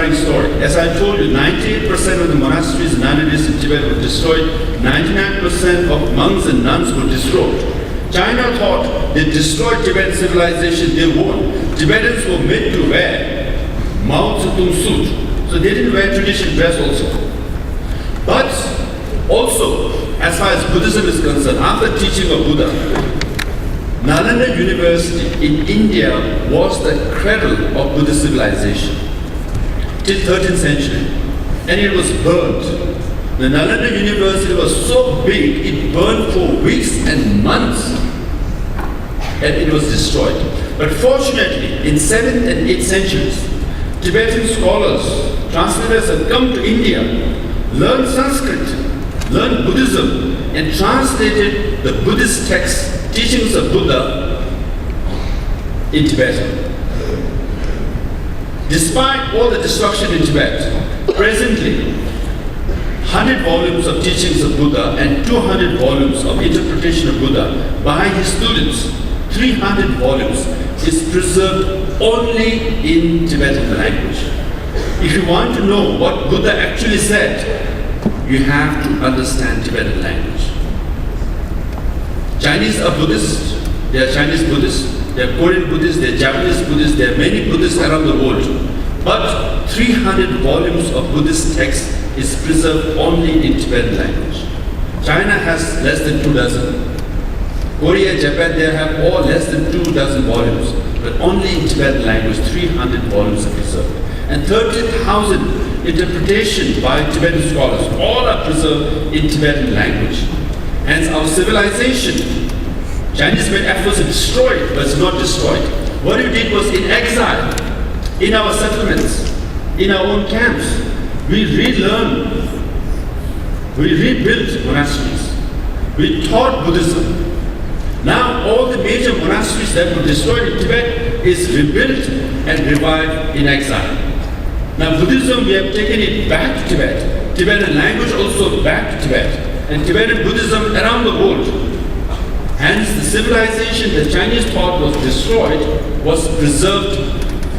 inspiring story. As I told you, 98% of the monasteries and nunneries in Tibet were destroyed. 99% of monks and nuns were destroyed. China thought they destroyed Tibetan civilization. They won't. Tibetans were made to wear Mao Zedong suit, so they didn't wear traditional dress also. But also, as far as Buddhism is concerned, after teaching of Buddha, Nalanda University in India was the cradle of Buddhist civilization till 13th century, and it was burnt. The Nalanda University was so big, it burned for weeks and months, and it was destroyed. But fortunately, in 7th and 8th centuries, Tibetan scholars, translators had come to India, learned Sanskrit, learned Buddhism, and translated the Buddhist texts, teachings of Buddha, in Tibetan. Despite all the destruction in Tibet, presently, 100 volumes of teachings of Buddha and 200 volumes of interpretation of Buddha by his students, 300 volumes, is preserved only in Tibetan language. If you want to know what Buddha actually said, you have to understand Tibetan language. Chinese are Buddhists. They are Chinese Buddhists. They are Korean Buddhists. They are Japanese Buddhists. There are many Buddhists around the world. But 300 volumes of Buddhist text is preserved only in Tibetan language. China has less than 2 dozen. Korea, Japan, they have all less than 2 dozen volumes. But only in Tibetan language, 300 volumes are preserved. And 30,000 interpretations by Tibetan scholars, all are preserved in Tibetan language. Hence our civilization, Chinese made efforts to destroy it, but it's not destroyed. What we did was in exile, in our settlements, in our own camps, we relearned, we rebuilt monasteries. We taught Buddhism. Now all the major monasteries that were destroyed in Tibet is rebuilt and revived in exile. Now Buddhism, we have taken it back to Tibet. Tibetan language also back to Tibet. And Tibetan Buddhism around the world. Hence the civilization that Chinese thought was destroyed was preserved,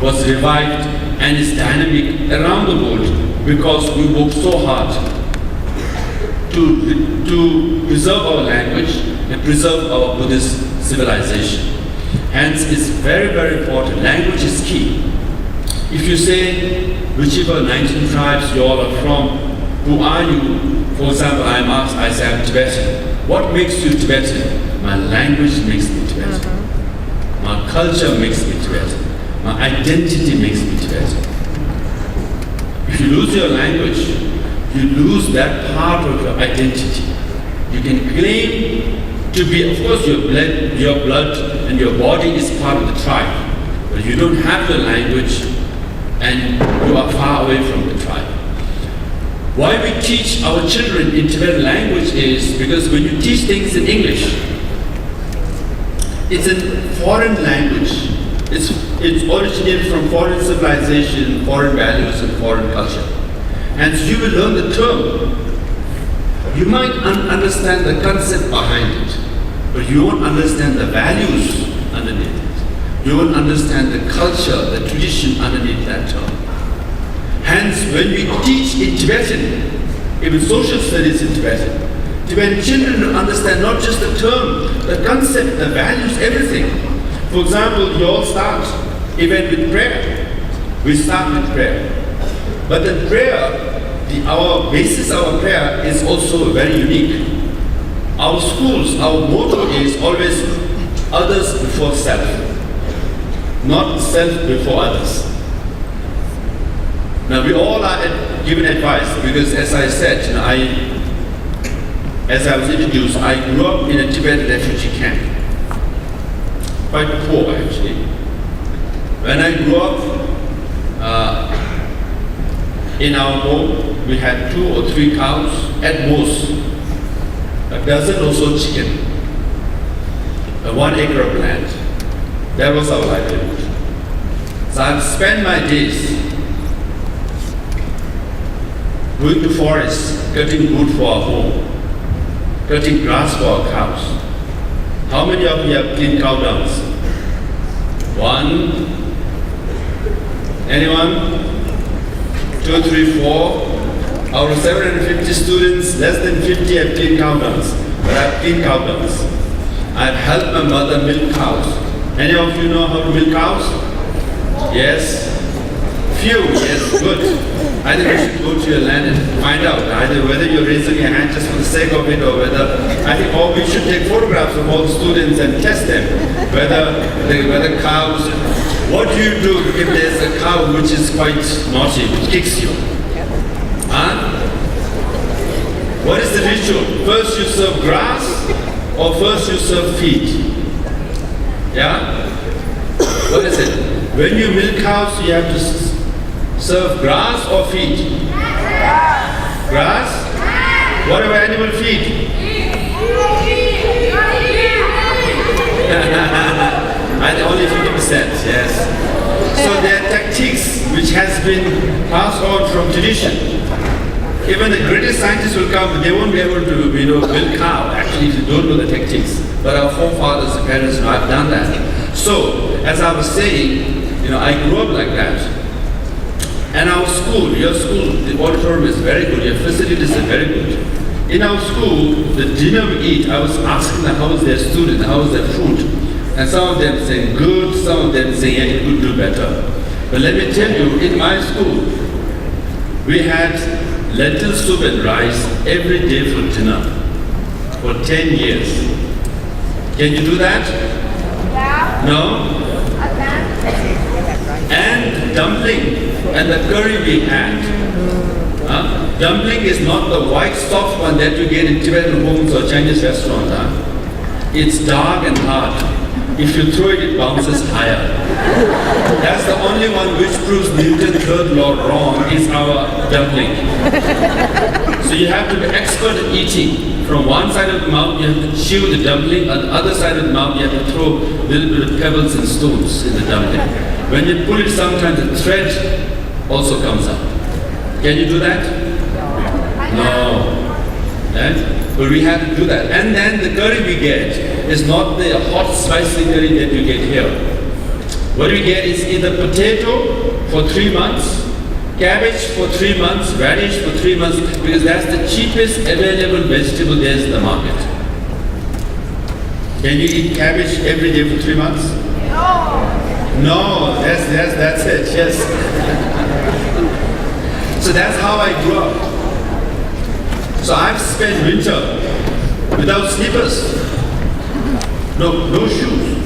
was revived, and is dynamic around the world because we worked so hard to preserve our language and preserve our Buddhist civilization. Hence it's very, very important. Language is key. If you say whichever 19 tribes you all are from, who are you? For example, I'm asked, I say I'm Tibetan. What makes you Tibetan? My language makes me Tibetan. My culture makes me Tibetan. My identity makes me Tibetan. If you lose your language, you lose that part of your identity. You can claim to be, of course, your blood and your body is part of the tribe, but you don't have your language and you are far away from the tribe. Why we teach our children in Tibetan language is because when you teach things in English, it's a foreign language. It's originated from foreign civilization, foreign values, and foreign culture. Hence, you will learn the term. You might understand the concept behind it, but you won't understand the values underneath it. You won't understand the culture, the tradition underneath that term. Hence, when we teach in Tibetan, even social studies in Tibetan, Tibetan children understand not just the term, the concept, the values, everything. For example, you all start even with prayer. We start with prayer. But the prayer, our basis, our prayer is also very unique. Our schools, our motto is always others before self, not self before others. Now we all are given advice because, as I said, as I was introduced, I grew up in a Tibetan refugee camp, quite poor actually. When I grew up in our home, we had 2 or 3 cows at most, a dozen or so chicken, 1 acre of land. That was our livelihood. So I've spent my days going to forest, cutting wood for our home, cutting grass for our cows. How many of you have cleaned cow dungs? 1? Anyone? 2, 3, 4. Out of 750 students, less than 50 have clean cow dungs. But I've cleaned cow dungs. I've helped my mother milk cows. Any of you know how to milk cows? Yes? Few, yes, good. I think we should go to your land and find out either whether you're raising your hand just for the sake of it or whether, I think, or we should take photographs of all the students and test them. Whether cows, what do you do if there's a cow which is quite naughty, which kicks you? Huh? What is the ritual? First you serve grass or first you serve feed? Yeah? What is it? When you milk cows, you have to serve grass or feed? Grass? What about animal feed? I think only 50%, yes. So there are tactics which has been passed on from tradition. Even the greatest scientists will come, they won't be able to, milk cow, actually, if you don't know the tactics. But our forefathers, the parents, have done that. So, as I was saying, I grew up like that. And our school, your school, the auditorium is very good, your facilities are very good. In our school, the dinner we eat, I was asking them how is their student, how is their food. And some of them saying good, some of them saying it could do better. But let me tell you, in my school, we had lentil soup and rice every day for dinner for 10 years. Can you do that? Yeah. No? And dumpling and the curry we had. Dumpling is not the white soft one that you get in Tibetan homes or Chinese restaurants. It's dark and hard. If you throw it, it bounces higher. That's the only one which proves Newton's third law wrong is our dumpling. So you have to be expert at eating. From one side of the mouth, you have to chew the dumpling. On the other side of the mouth, you have to throw a little bit of pebbles and stones in the dumpling. When you pull it, sometimes the thread also comes up. Can you do that? No. Right? But we have to do that. And then the curry we get is not the hot spicy curry that you get here. What we get is either potato for 3 months, cabbage for 3 months, radish for 3 months, because that's the cheapest available vegetable there is in the market. Can you eat cabbage every day for 3 months? No, that's it, yes. So that's how I grew up. So I've spent winter without slippers, no shoes.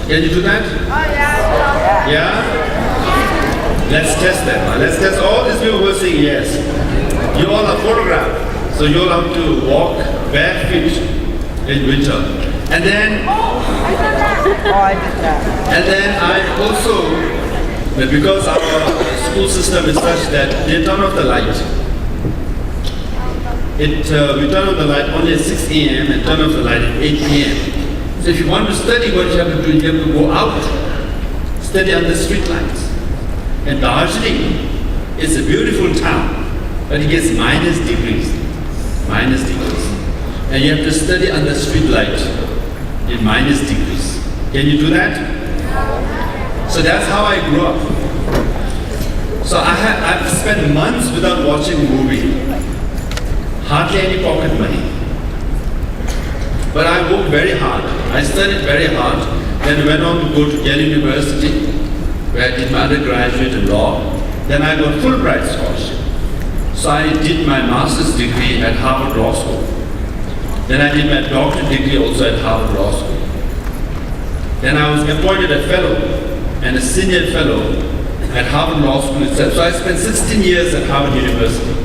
Can you do that? Oh yeah. Yeah? Let's test that. Let's test all these people who are saying yes. You all are photographed, so you all have to walk barefoot in winter. And then, I did that. And then I also, because our school system is such that they turn off the light. We turn on the light only at 6 a.m. and turn off the light at 8 p.m. So if you want to study, what you have to do, you have to go out, study under street lights. And Darjeeling is a beautiful town, but it gets minus degrees. And you have to study under street light in minus degrees. Can you do that? So that's how I grew up. So I've spent months without watching a movie. Hardly any pocket money. But I worked very hard. I studied very hard. Then went on to go to Yale University, where I did my undergraduate in law. Then I got Fulbright scholarship. So I did my master's degree at Harvard Law School. Then I did my doctorate degree also at Harvard Law School. Then I was appointed a fellow and a senior fellow at Harvard Law School itself. So I spent 16 years at Harvard University.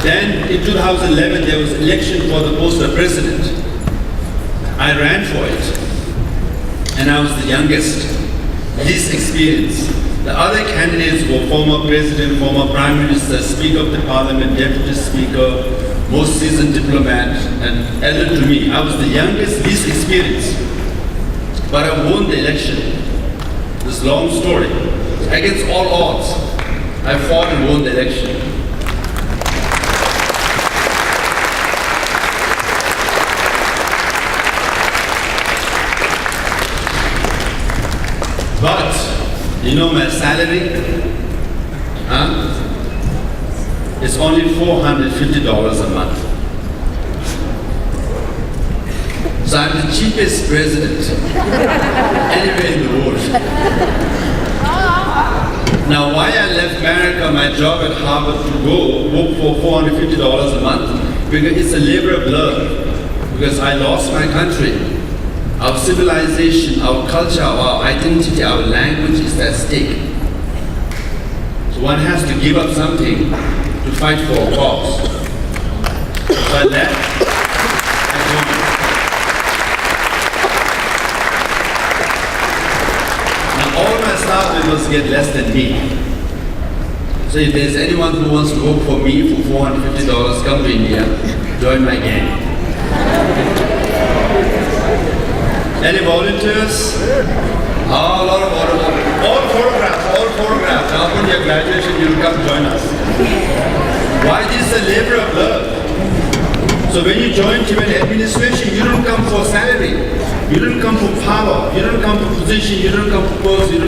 Then in 2011 there was election for the post of president. I ran for it. And I was the youngest, least experienced. The other candidates were former president, former prime minister, speaker of the parliament, deputy speaker, most seasoned diplomat, and elder to me. I was the youngest, least experienced. But I won the election. This long story. Against all odds, I fought and won the election. You know my salary? Huh? It's only $450 a month. So I'm the cheapest president anywhere in the world. Now, why I left America, my job at Harvard, to go work for $450 a month? Because it's a labor of love. Because I lost my country. Our civilization, our culture, our identity, our language is at stake. So one has to give up something to fight for a cause. So I left. I joined. Now all my staff members get less than me. So if there's anyone who wants to work for me for $450, come to India, join my gang. Any volunteers? Oh, a lot of volunteers. All photographs. After your graduation, you'll come join us. Why? This is a labor of love. So when you join Tibetan administration, you don't come for salary. You don't come for power. You don't come for position. You don't come for post.